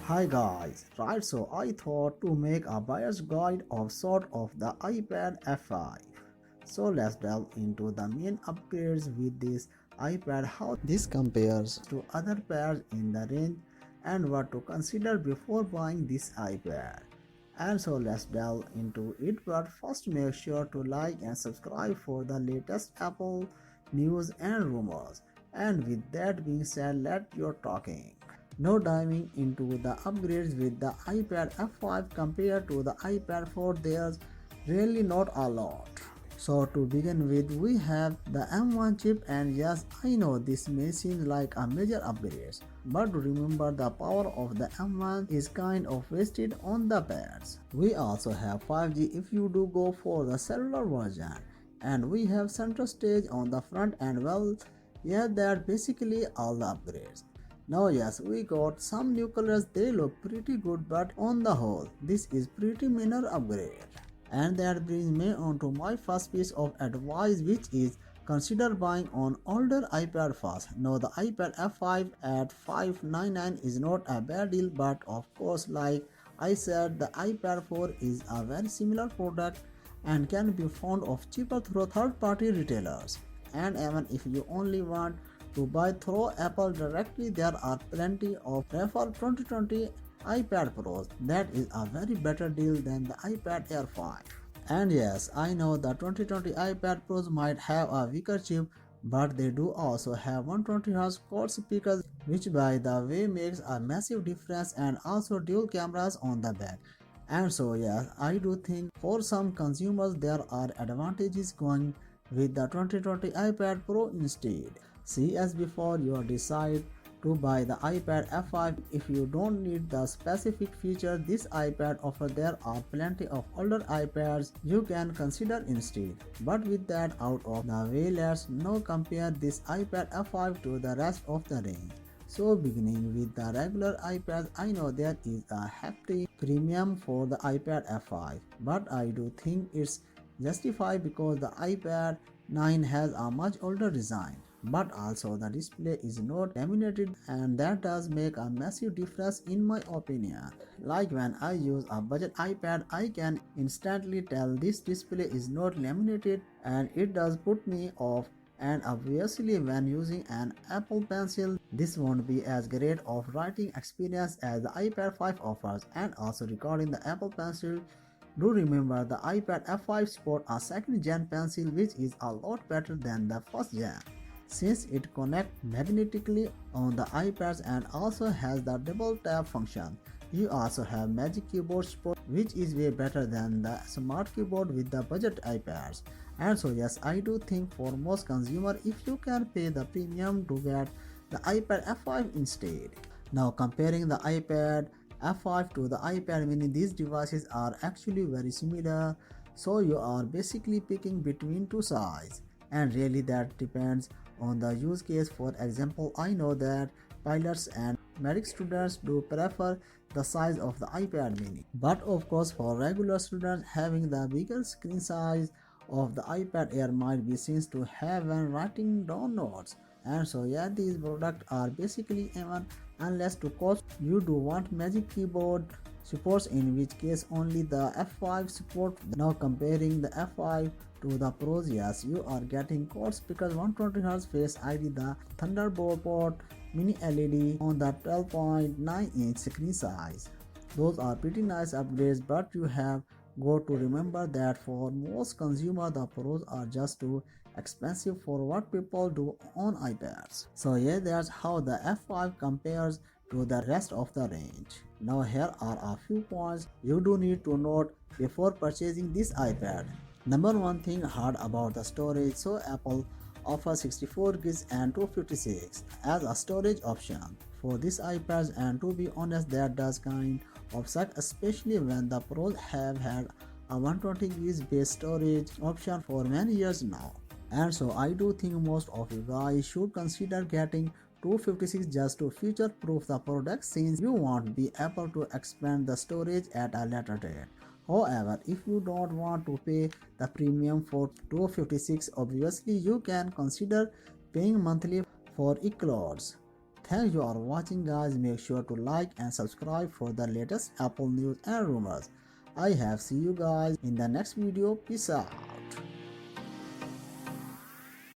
Hi guys, right, so I thought to make a buyer's guide of sort of the iPad F5. So let's delve into the main upgrades with this iPad, how this compares to other pairs in the range and what to consider before buying this iPad. And so let's delve into it, but first make sure to like and subscribe for the latest Apple news and rumors. And with that being said, let your talking. Now diving into the upgrades with the iPad F5 compared to the iPad 4, there's really not a lot. So to begin with, we have the M1 chip, and yes, I know this may seem like a major upgrade, but remember the power of the M1 is kind of wasted on the pads. We also have 5G if you do go for the cellular version, and we have center stage on the front, and well, yeah, that's basically all the upgrades. Now yes, we got some new colors, they look pretty good, but on the whole, this is pretty minor upgrade. And that brings me on to my first piece of advice, which is consider buying on older iPad first. Now the iPad F5 at $599 is not a bad deal, but of course, like I said, the iPad 4 is a very similar product and can be found of cheaper through third-party retailers. And even if you only want to buy through Apple directly, there are plenty of Refer 2020 iPad Pros. That is a very better deal than the iPad Air 5. And yes, I know the 2020 iPad Pros might have a weaker chip, but they do also have 120Hz quad speakers, which by the way makes a massive difference, and also dual cameras on the back. And so yes, I do think for some consumers there are advantages going with the 2020 iPad Pro instead. See as before, you decide to buy the iPad F5 if you don't need the specific feature this iPad offers. There are plenty of older iPads you can consider instead. But with that out of the way, let's now compare this iPad F5 to the rest of the range. So beginning with the regular iPads, I know there is a hefty premium for the iPad F5, but I do think it's justified because the iPad 9 has a much older design, but also the display is not laminated, and that does make a massive difference in my opinion. Like when I use a budget iPad, I can instantly tell this display is not laminated, and it does put me off. And obviously when using an Apple Pencil, this won't be as great of writing experience as the iPad 5 offers. And also regarding the Apple Pencil, do remember the iPad F5 support a second gen pencil, which is a lot better than the first gen, since it connects magnetically on the iPads and also has the double tap function. You also have Magic Keyboard support, which is way better than the smart keyboard with the budget iPads. And so yes, I do think for most consumers, if you can pay the premium to get the iPad F5 instead. Now comparing the iPad F5 to the iPad mini, these devices are actually very similar, so you are basically picking between two sizes, and really that depends on the use case. For example, I know that pilots and medic students do prefer the size of the iPad mini, but of course for regular students, having the bigger screen size of the iPad Air might be seen to have when writing down notes. And so yeah, these products are basically even unless to cost. You do want Magic Keyboard supports, in which case only the F5 support. Now comparing the F5 to the Pros, yes, you are getting quad speakers, 120Hz Face ID, the Thunderbolt port, mini LED on the 12.9-inch screen size. Those are pretty nice upgrades, but you have got to remember that for most consumers the Pros are just too expensive for what people do on iPads. So yeah, that's how the F5 compares to the rest of the range. Now here are a few points you do need to note before purchasing this iPad. Number one thing hard about the storage. So Apple offers 64 gigs and 256 as a storage option for this iPad, and to be honest, that does kind of suck, especially when the Pros have had a 120 gigs base storage option for many years now. And so I do think most of you guys should consider getting 256 just to future proof the product, since you won't be able to expand the storage at a later date. However, if you don't want to pay the premium for 256, obviously you can consider paying monthly for iClouds Thanks you for watching guys. Make sure to like and subscribe for the latest Apple news and rumors. I have see you guys in the next video. Peace out.